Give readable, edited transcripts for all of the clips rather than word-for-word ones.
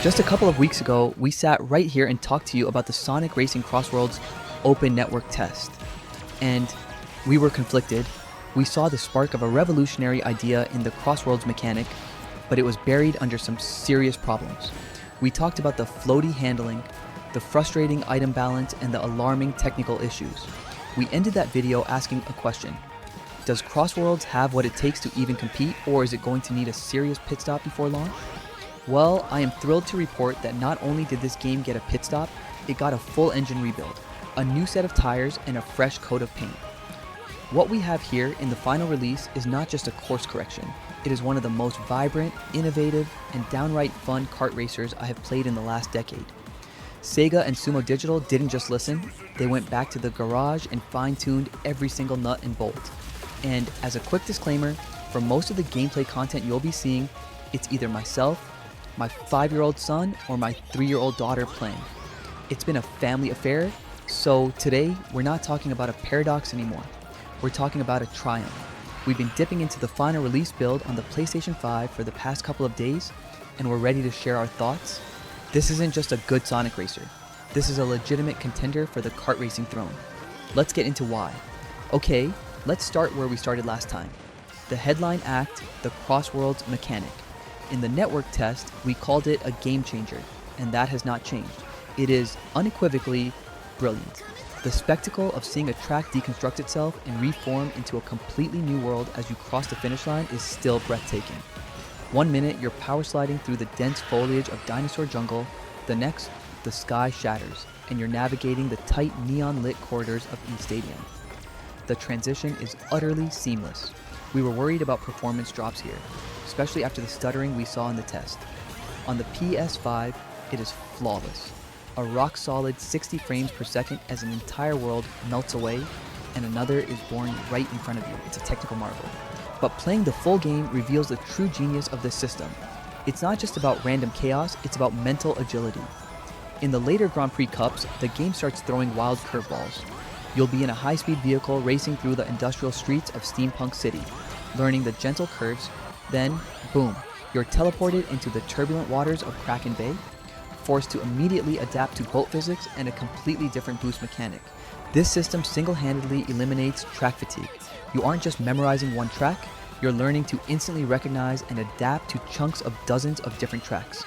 Just a couple of weeks ago, we sat right here and talked to you about the Sonic Racing CrossWorlds open network test. And we were conflicted. We saw the spark of a revolutionary idea in the CrossWorlds mechanic, but it was buried under some serious problems. We talked about the floaty handling, the frustrating item balance, and the alarming technical issues. We ended that video asking a question. Does CrossWorlds have what it takes to even compete, or is it going to need a serious pit stop before launch? Well, I am thrilled to report that not only did this game get a pit stop, it got a full engine rebuild, a new set of tires, and a fresh coat of paint. What we have here in the final release is not just a course correction, it is one of the most vibrant, innovative, and downright fun kart racers I have played in the last decade. SEGA and Sumo Digital didn't just listen, they went back to the garage and fine-tuned every single nut and bolt. And as a quick disclaimer, for most of the gameplay content you'll be seeing, it's either myself, my 5-year-old son, or my 3-year-old daughter playing. It's been a family affair, so today we're not talking about a paradox anymore. We're talking about a triumph. We've been dipping into the final release build on the PlayStation 5 for the past couple of days, and we're ready to share our thoughts. This isn't just a good Sonic racer. This is a legitimate contender for the kart racing throne. Let's get into why. Okay, let's start where we started last time. The headline act, the CrossWorlds mechanic. In the network test, we called it a game changer, and that has not changed. It is unequivocally brilliant. The spectacle of seeing a track deconstruct itself and reform into a completely new world as you cross the finish line is still breathtaking. 1 minute, you're power sliding through the dense foliage of dinosaur jungle. The next, the sky shatters, and you're navigating the tight neon-lit corridors of E-Stadium. The transition is utterly seamless. We were worried about performance drops here, especially after the stuttering we saw in the test. On the PS5, it is flawless. A rock-solid 60 frames per second as an entire world melts away and another is born right in front of you. It's a technical marvel. But playing the full game reveals the true genius of this system. It's not just about random chaos, it's about mental agility. In the later Grand Prix Cups, the game starts throwing wild curveballs. You'll be in a high-speed vehicle racing through the industrial streets of Steampunk City, learning the gentle curves. Then, boom, you're teleported into the turbulent waters of Kraken Bay, forced to immediately adapt to bolt physics and a completely different boost mechanic. This system single-handedly eliminates track fatigue. You aren't just memorizing one track, you're learning to instantly recognize and adapt to chunks of dozens of different tracks.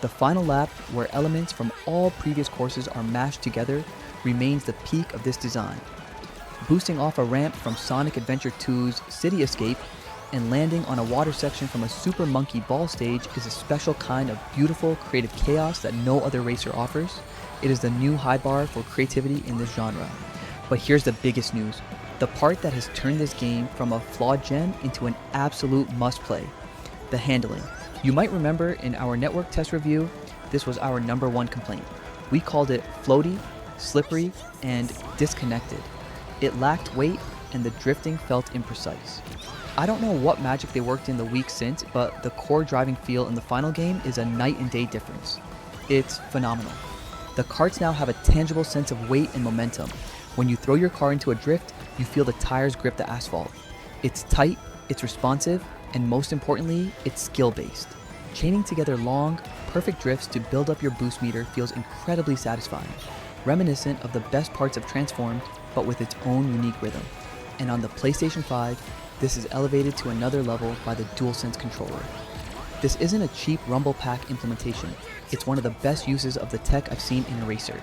The final lap, where elements from all previous courses are mashed together, remains the peak of this design. Boosting off a ramp from Sonic Adventure 2's City Escape and landing on a water section from a Super Monkey Ball stage is a special kind of beautiful, creative chaos that no other racer offers. It is the new high bar for creativity in this genre. But here's the biggest news. The part that has turned this game from a flawed gem into an absolute must-play. The handling. You might remember in our network test review, this was our #1 complaint. We called it floaty, slippery, and disconnected. It lacked weight and the drifting felt imprecise. I don't know what magic they worked in the weeks since, but the core driving feel in the final game is a night and day difference. It's phenomenal. The karts now have a tangible sense of weight and momentum. When you throw your car into a drift, you feel the tires grip the asphalt. It's tight, it's responsive, and most importantly, it's skill-based. Chaining together long, perfect drifts to build up your boost meter feels incredibly satisfying, reminiscent of the best parts of Transformed, but with its own unique rhythm. And on the PlayStation 5, this is elevated to another level by the DualSense controller. This isn't a cheap Rumble Pack implementation, it's one of the best uses of the tech I've seen in a racer.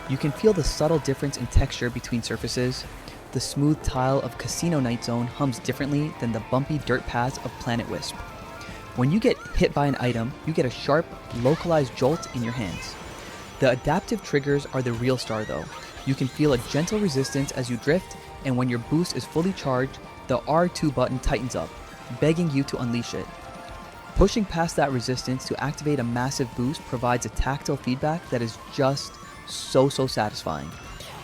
You can feel the subtle difference in texture between surfaces. The smooth tile of Casino Night Zone hums differently than the bumpy dirt paths of Planet Wisp. When you get hit by an item, you get a sharp, localized jolt in your hands. The adaptive triggers are the real star though. You can feel a gentle resistance as you drift, and when your boost is fully charged, the R2 button tightens up, begging you to unleash it. Pushing past that resistance to activate a massive boost provides a tactile feedback that is just so satisfying.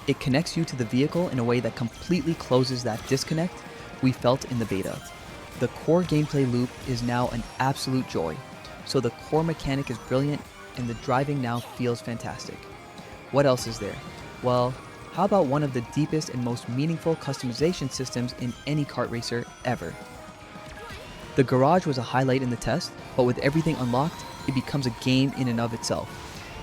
It connects you to the vehicle in a way that completely closes that disconnect we felt in the beta. The core gameplay loop is now an absolute joy, so the core mechanic is brilliant and the driving now feels fantastic. What else is there? Well, how about one of the deepest and most meaningful customization systems in any kart racer ever? The garage was a highlight in the test, but with everything unlocked, it becomes a game in and of itself.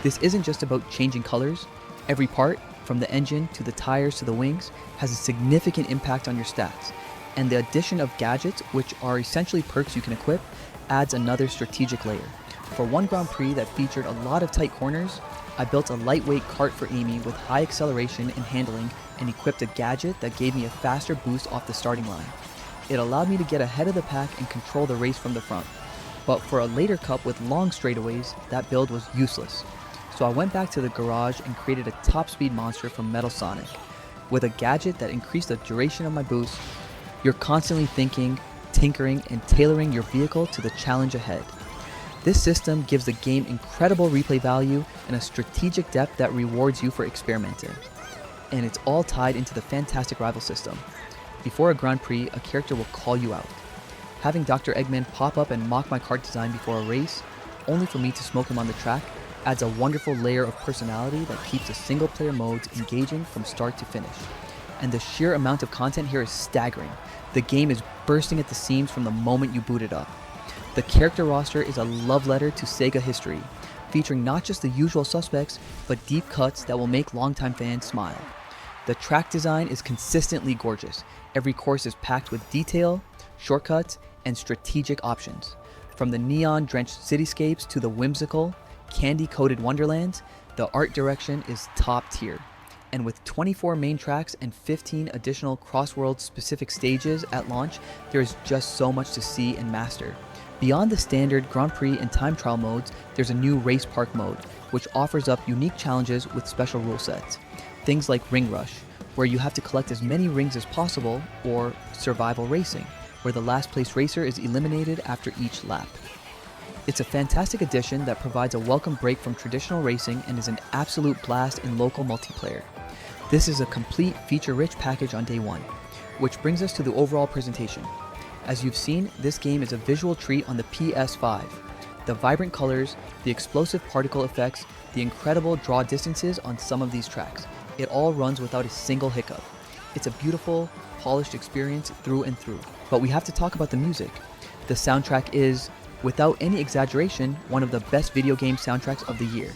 This isn't just about changing colors. Every part, from the engine to the tires to the wings, has a significant impact on your stats, and the addition of gadgets, which are essentially perks you can equip, adds another strategic layer. For one Grand Prix that featured a lot of tight corners, I built a lightweight kart for Amy with high acceleration and handling and equipped a gadget that gave me a faster boost off the starting line. It allowed me to get ahead of the pack and control the race from the front. But for a later cup with long straightaways, that build was useless. So I went back to the garage and created a top speed monster from Metal Sonic. With a gadget that increased the duration of my boost, you're constantly thinking, tinkering, and tailoring your vehicle to the challenge ahead. This system gives the game incredible replay value and a strategic depth that rewards you for experimenting. And it's all tied into the fantastic rival system. Before a Grand Prix, a character will call you out. Having Dr. Eggman pop up and mock my kart design before a race, only for me to smoke him on the track, adds a wonderful layer of personality that keeps the single player modes engaging from start to finish. And the sheer amount of content here is staggering. The game is bursting at the seams from the moment you boot it up. The character roster is a love letter to SEGA history, featuring not just the usual suspects, but deep cuts that will make longtime fans smile. The track design is consistently gorgeous. Every course is packed with detail, shortcuts, and strategic options. From the neon-drenched cityscapes to the whimsical, candy-coated wonderlands, the art direction is top tier. And with 24 main tracks and 15 additional CrossWorlds specific stages at launch, there is just so much to see and master. Beyond the standard Grand Prix and time trial modes, there's a new race park mode, which offers up unique challenges with special rule sets. Things like Ring Rush, where you have to collect as many rings as possible, or Survival Racing, where the last place racer is eliminated after each lap. It's a fantastic addition that provides a welcome break from traditional racing and is an absolute blast in local multiplayer. This is a complete feature-rich package on day one, which brings us to the overall presentation. As you've seen, this game is a visual treat on the PS5. The vibrant colors, the explosive particle effects, the incredible draw distances on some of these tracks. It all runs without a single hiccup. It's a beautiful, polished experience through and through. But we have to talk about the music. The soundtrack is, without any exaggeration, one of the best video game soundtracks of the year.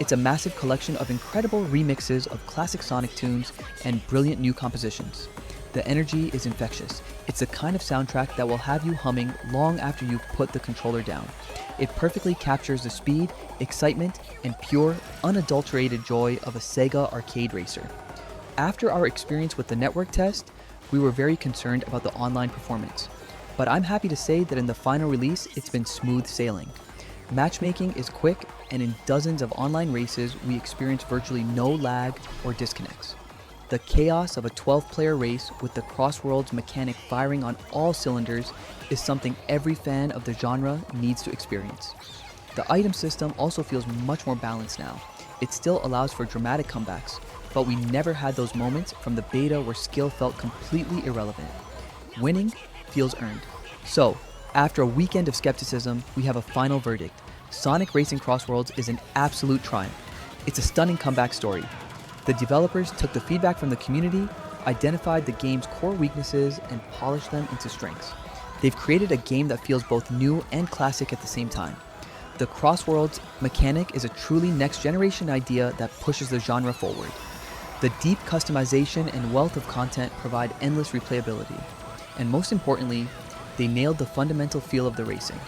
It's a massive collection of incredible remixes of classic Sonic tunes and brilliant new compositions. The energy is infectious. It's the kind of soundtrack that will have you humming long after you've put the controller down. It perfectly captures the speed, excitement, and pure, unadulterated joy of a SEGA arcade racer. After our experience with the network test, we were very concerned about the online performance. But I'm happy to say that in the final release, it's been smooth sailing. Matchmaking is quick, and in dozens of online races, we experienced virtually no lag or disconnects. The chaos of a 12-player race with the CrossWorlds mechanic firing on all cylinders is something every fan of the genre needs to experience. The item system also feels much more balanced now. It still allows for dramatic comebacks, but we never had those moments from the beta where skill felt completely irrelevant. Winning feels earned. So, after a weekend of skepticism, we have a final verdict. Sonic Racing CrossWorlds is an absolute triumph. It's a stunning comeback story. The developers took the feedback from the community, identified the game's core weaknesses, and polished them into strengths. They've created a game that feels both new and classic at the same time. The CrossWorlds mechanic is a truly next-generation idea that pushes the genre forward. The deep customization and wealth of content provide endless replayability. And most importantly, they nailed the fundamental feel of the racing.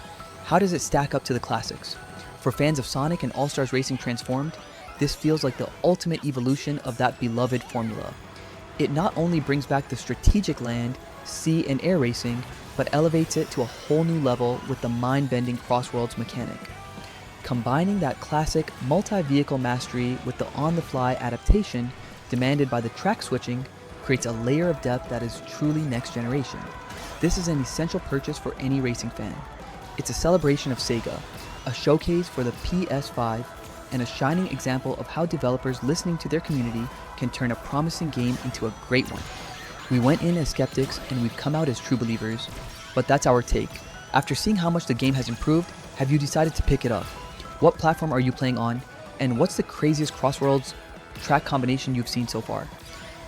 How does it stack up to the classics? For fans of Sonic and All-Stars Racing Transformed, this feels like the ultimate evolution of that beloved formula. It not only brings back the strategic land, sea, and air racing, but elevates it to a whole new level with the mind-bending CrossWorlds mechanic. Combining that classic multi-vehicle mastery with the on-the-fly adaptation demanded by the track switching creates a layer of depth that is truly next generation. This is an essential purchase for any racing fan. It's a celebration of SEGA, a showcase for the PS5, and a shining example of how developers listening to their community can turn a promising game into a great one. We went in as skeptics and we've come out as true believers, but that's our take. After seeing how much the game has improved, have you decided to pick it up? What platform are you playing on? And what's the craziest CrossWorlds track combination you've seen so far?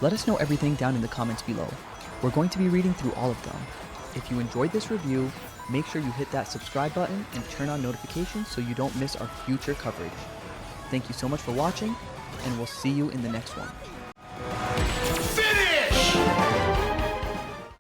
Let us know everything down in the comments below. We're going to be reading through all of them. If you enjoyed this review, make sure you hit that subscribe button and turn on notifications so you don't miss our future coverage. Thank you so much for watching, and we'll see you in the next one. Finish!